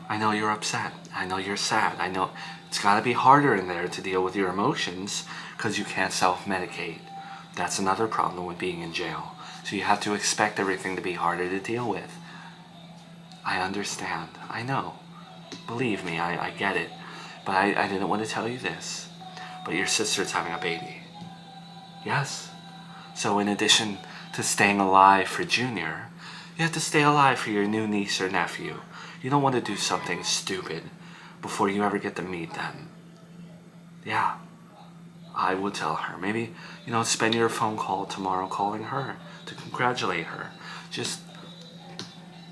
I know you're upset. I know you're sad. I know it's gotta be harder in there to deal with your emotions because you can't self-medicate. That's another problem with being in jail. So you have to expect everything to be harder to deal with. I understand. I know. Believe me, I get it. But I didn't want to tell you this. But your sister's having a baby. Yes. So in addition to staying alive for Junior, you have to stay alive for your new niece or nephew. You don't want to do something stupid before you ever get to meet them. Yeah, I would tell her. Maybe, spend your phone call tomorrow calling her to congratulate her. Just,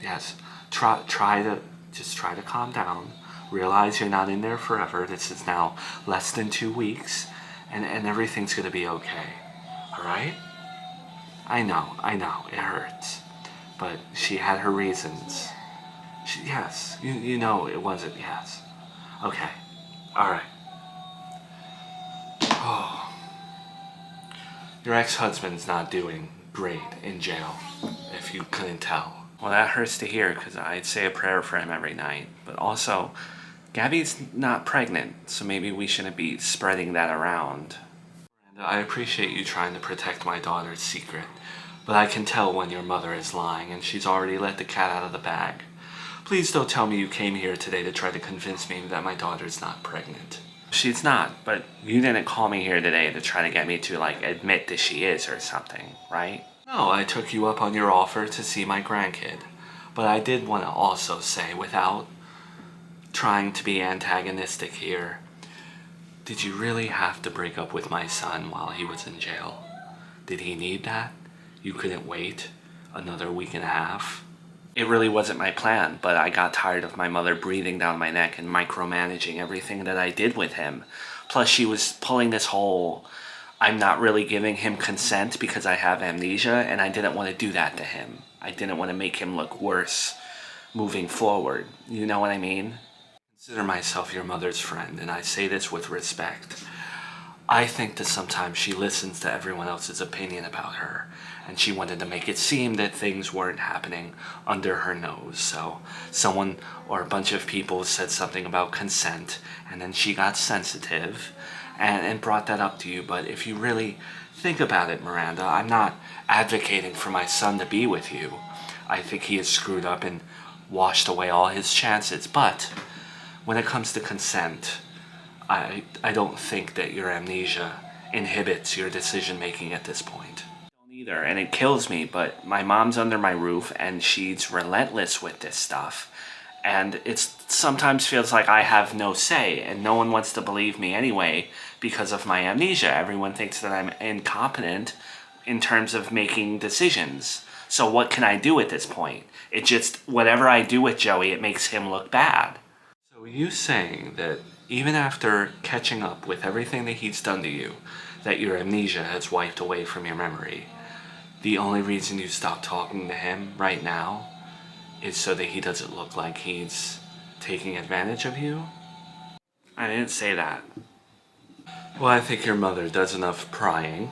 yes, try to calm down. Realize you're not in there forever. This is now less than 2 weeks, and everything's gonna be okay. All right? I know, it hurts, but she had her reasons. Yes, you know it wasn't. Yes. Okay. All right. Oh, your ex-husband's not doing great in jail, if you couldn't tell. Well, that hurts to hear because I'd say a prayer for him every night. But also, Gabby's not pregnant, so maybe we shouldn't be spreading that around. And I appreciate you trying to protect my daughter's secret, but I can tell when your mother is lying and she's already let the cat out of the bag. Please don't tell me you came here today to try to convince me that my daughter's not pregnant. She's not, but you didn't call me here today to try to get me to, admit that she is or something, right? No, I took you up on your offer to see my grandkid. But I did want to also say, without trying to be antagonistic here, did you really have to break up with my son while he was in jail? Did he need that? You couldn't wait another week and a half? It really wasn't my plan, but I got tired of my mother breathing down my neck and micromanaging everything that I did with him. Plus, she was pulling this whole, I'm not really giving him consent because I have amnesia, and I didn't want to do that to him. I didn't want to make him look worse moving forward. You know what I mean? Consider myself your mother's friend, and I say this with respect. I think that sometimes she listens to everyone else's opinion about her, and she wanted to make it seem that things weren't happening under her nose. So someone or a bunch of people said something about consent, and then she got sensitive and brought that up to you. But if you really think about it, Miranda, I'm not advocating for my son to be with you. I think he has screwed up and washed away all his chances. But when it comes to consent, I don't think that your amnesia inhibits your decision making at this point. I don't either, and it kills me, but my mom's under my roof and she's relentless with this stuff. And it sometimes feels like I have no say and no one wants to believe me anyway because of my amnesia. Everyone thinks that I'm incompetent in terms of making decisions. So what can I do at this point? It just, whatever I do with Joey, it makes him look bad. So are you saying that even after catching up with everything that he's done to you, that your amnesia has wiped away from your memory, the only reason you stopped talking to him right now is so that he doesn't look like he's taking advantage of you? I didn't say that. Well, I think your mother does enough prying,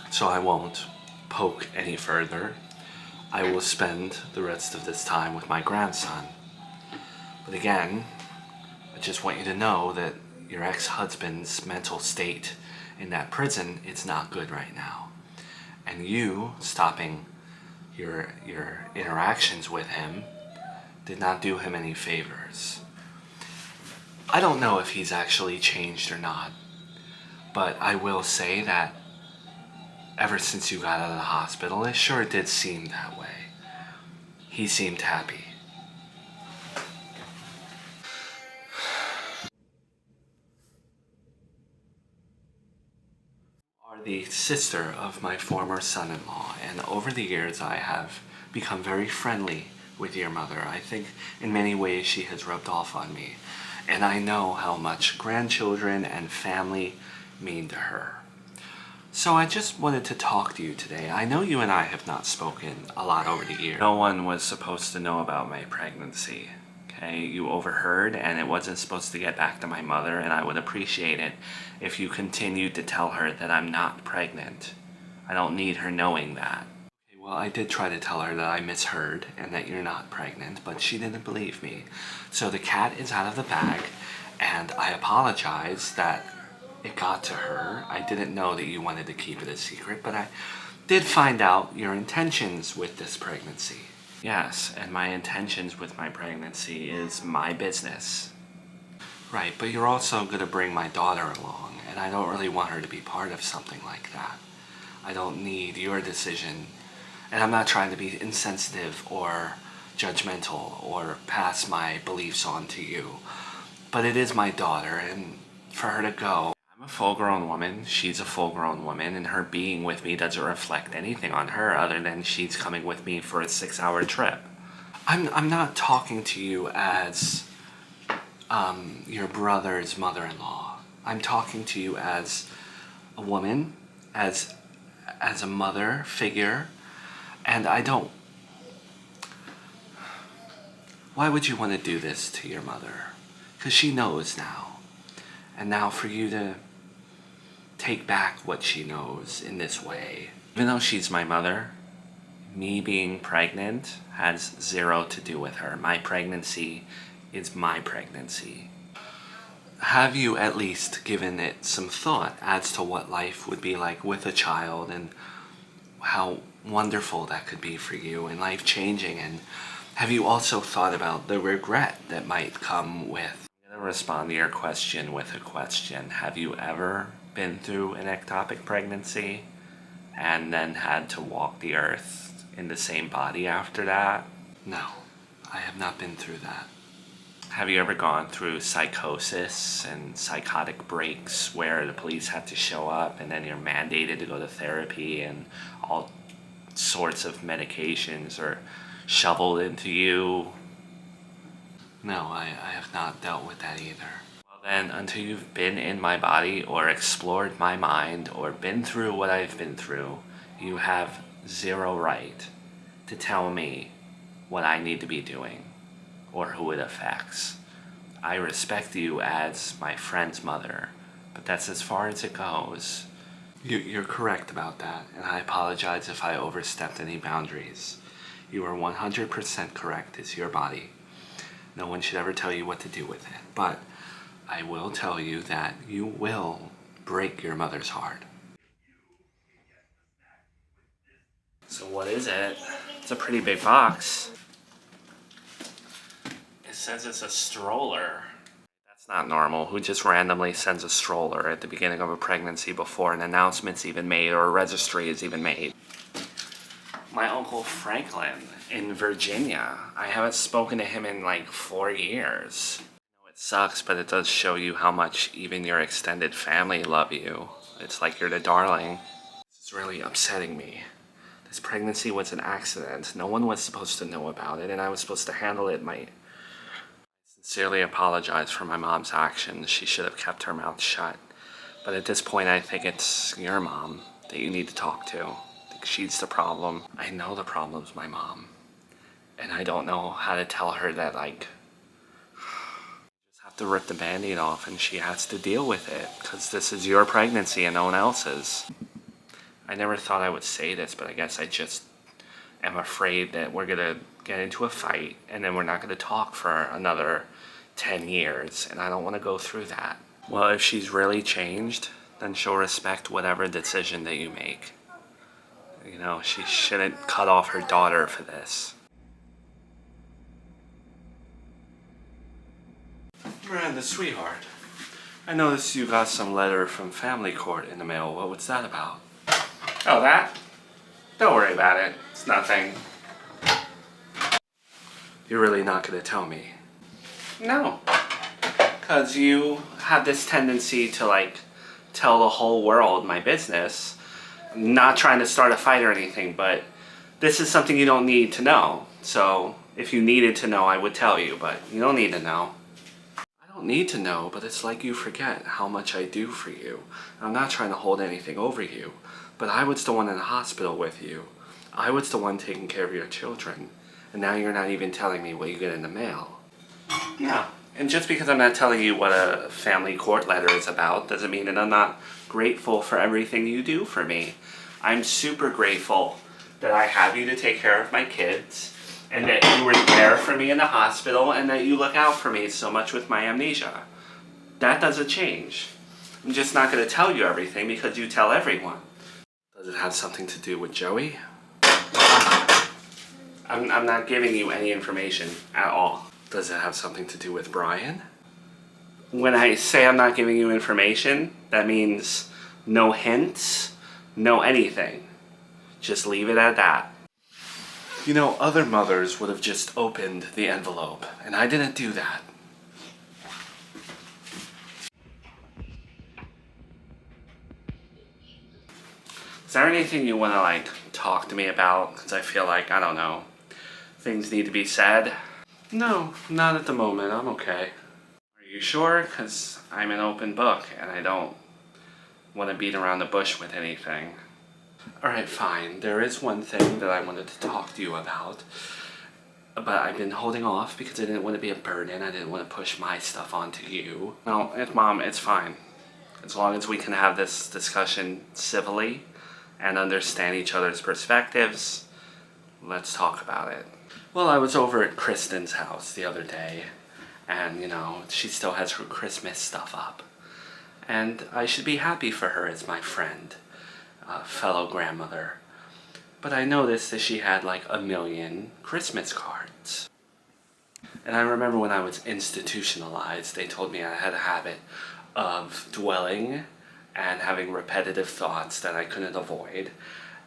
so I won't poke any further. I will spend the rest of this time with my grandson. But again, I just want you to know that your ex-husband's mental state in that prison, it's not good right now. And you stopping your interactions with him did not do him any favors. I don't know if he's actually changed or not, but I will say that ever since you got out of the hospital, it sure did seem that way. He seemed happy. Are the sister of my former son-in-law, and over the years I have become very friendly with your mother. I think in many ways she has rubbed off on me, and I know how much grandchildren and family mean to her. So I just wanted to talk to you today. I know you and I have not spoken a lot over the years. No one was supposed to know about my pregnancy. Okay, you overheard, and it wasn't supposed to get back to my mother, and I would appreciate it if you continued to tell her that I'm not pregnant. I don't need her knowing that. Okay, Well, I did try to tell her that I misheard and that you're not pregnant, but she didn't believe me. So the cat is out of the bag, and I apologize that it got to her. I didn't know that you wanted to keep it a secret, but I did find out your intentions with this pregnancy. Yes, and my intentions with my pregnancy is my business. Right, but you're also going to bring my daughter along, and I don't really want her to be part of something like that. I don't need your decision, and I'm not trying to be insensitive or judgmental or pass my beliefs on to you. But it is my daughter, and for her to go, I'm a full-grown woman, she's a full-grown woman, and her being with me doesn't reflect anything on her other than she's coming with me for a 6-hour trip. I'm not talking to you as your brother's mother-in-law. I'm talking to you as a woman, as a mother figure, and I don't... Why would you want to do this to your mother? Because she knows now. And now for you to take back what she knows in this way. Even though she's my mother, me being pregnant has zero to do with her. My pregnancy is my pregnancy. Have you at least given it some thought as to what life would be like with a child and how wonderful that could be for you and life-changing? And have you also thought about the regret that might come with... I'm going to respond to your question with a question. Have you ever been through an ectopic pregnancy and then had to walk the earth in the same body after that? No, I have not been through that. Have you ever gone through psychosis and psychotic breaks where the police have to show up and then you're mandated to go to therapy and all sorts of medications are shoveled into you? No, I have not dealt with that either. Well then, until you've been in my body or explored my mind or been through what I've been through, you have zero right to tell me what I need to be doing or who it affects. I respect you as my friend's mother, but that's as far as it goes. You're correct about that, and I apologize if I overstepped any boundaries. You are 100% correct. It's your body. No one should ever tell you what to do with it, but I will tell you that you will break your mother's heart. So what is it? It's a pretty big box. It says it's a stroller. That's not normal. Who just randomly sends a stroller at the beginning of a pregnancy before an announcement's even made or a registry is even made? My Uncle Franklin in Virginia. I haven't spoken to him in like 4 years. I know it sucks, but it does show you how much even your extended family love you. It's like you're the darling. This is really upsetting me. This pregnancy was an accident. No one was supposed to know about it, and I was supposed to handle it. I sincerely apologize for my mom's actions. She should have kept her mouth shut. But at this point, I think it's your mom that you need to talk to. I think she's the problem. I know the problem's my mom. And I don't know how to tell her that, like, just have to rip the Band-Aid off and she has to deal with it. Because this is your pregnancy and no one else's. I never thought I would say this, but I guess I just am afraid that we're going to get into a fight and then we're not going to talk for another 10 years. And I don't want to go through that. Well, if she's really changed, then she'll respect whatever decision that you make. You know, she shouldn't cut off her daughter for this. Miranda, sweetheart, I noticed you got some letter from family court in the mail. What was that about? Oh, that? Don't worry about it. It's nothing. You're really not going to tell me? No. Because you have this tendency to, like, tell the whole world my business. I'm not trying to start a fight or anything, but this is something you don't need to know. So, if you needed to know, I would tell you, but you don't need to know. I don't need to know, but it's like you forget how much I do for you. I'm not trying to hold anything over you, but I was the one in the hospital with you. I was the one taking care of your children, and now you're not even telling me what you get in the mail. Yeah, and just because I'm not telling you what a family court letter is about doesn't mean that I'm not grateful for everything you do for me. I'm super grateful that I have you to take care of my kids, and that you were there for me in the hospital, and that you look out for me so much with my amnesia. That doesn't change. I'm just not going to tell you everything because you tell everyone. Does it have something to do with Joey? I'm not giving you any information at all. Does it have something to do with Brian? When I say I'm not giving you information, that means no hints, no anything. Just leave it at that. You know, other mothers would have just opened the envelope, and I didn't do that. Is there anything you want to, talk to me about? Because I feel like, I don't know, things need to be said. No, not at the moment. I'm okay. Are you sure? Because I'm an open book, and I don't want to beat around the bush with anything. Alright, fine. There is one thing that I wanted to talk to you about. But I've been holding off because I didn't want to be a burden. I didn't want to push my stuff onto you. No, Mom, it's fine. As long as we can have this discussion civilly and understand each other's perspectives, let's talk about it. Well, I was over at Kristen's house the other day, and, she still has her Christmas stuff up. And I should be happy for her as my friend, fellow grandmother. But I noticed that she had 1,000,000 Christmas cards. And I remember when I was institutionalized, they told me I had a habit of dwelling and having repetitive thoughts that I couldn't avoid.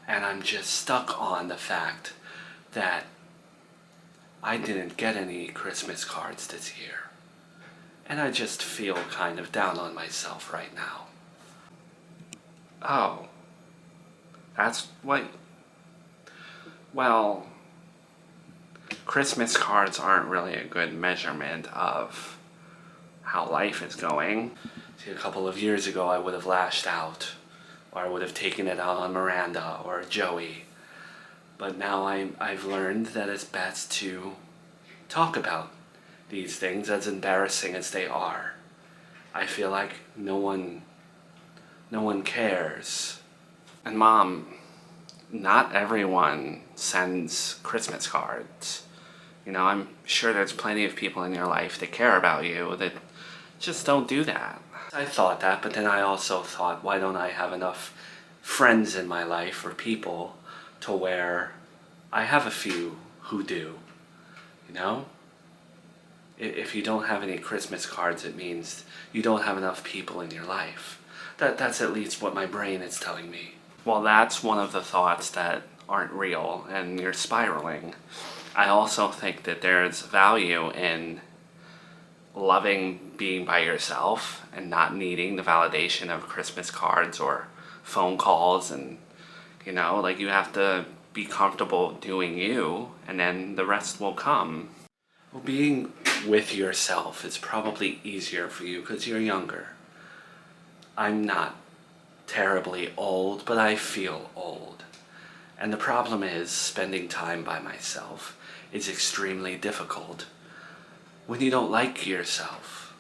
And I'm just stuck on the fact that I didn't get any Christmas cards this year. And I just feel kind of down on myself right now. Oh. That's what... Well, Christmas cards aren't really a good measurement of how life is going. See, a couple of years ago I would have lashed out, or I would have taken it out on Miranda or Joey. But now I've learned that it's best to talk about these things, as embarrassing as they are. I feel like no one cares. And Mom, not everyone sends Christmas cards. I'm sure there's plenty of people in your life that care about you that just don't do that. I thought that, but then I also thought, why don't I have enough friends in my life or people to where I have a few who do, If you don't have any Christmas cards, it means you don't have enough people in your life. That's at least what my brain is telling me. Well, that's one of the thoughts that aren't real, and you're spiraling. I also think that there's value in loving being by yourself and not needing the validation of Christmas cards or phone calls, and you have to be comfortable doing you, and then the rest will come. Well, being with yourself is probably easier for you because you're younger. I'm not terribly old, but I feel old. And the problem is, spending time by myself is extremely difficult when you don't like yourself.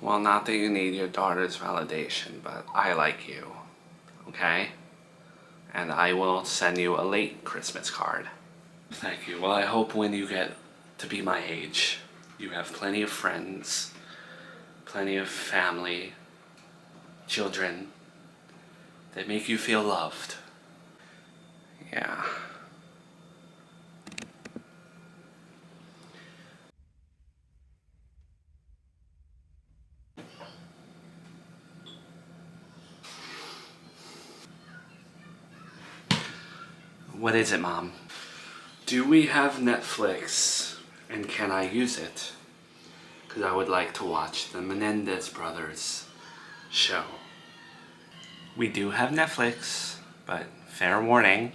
Well, not that you need your daughter's validation, but I like you, okay? And I will send you a late Christmas card. Thank you. Well, I hope when you get to be my age, you have plenty of friends, plenty of family, children that make you feel loved. Yeah. What is it, Mom? Do we have Netflix, and can I use it? Because I would like to watch the Menendez brothers show. We do have Netflix, but fair warning,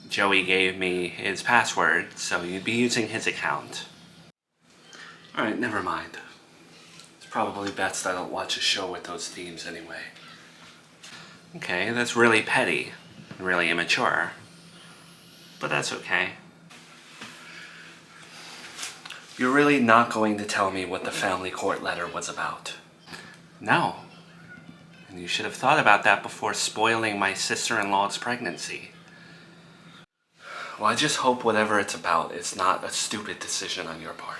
Joey gave me his password, so you'd be using his account. Alright, never mind. It's probably best I don't watch a show with those themes anyway. Okay, that's really petty, really immature. But that's okay. You're really not going to tell me what the family court letter was about? No. And you should have thought about that before spoiling my sister-in-law's pregnancy. Well, I just hope whatever it's about is not a stupid decision on your part.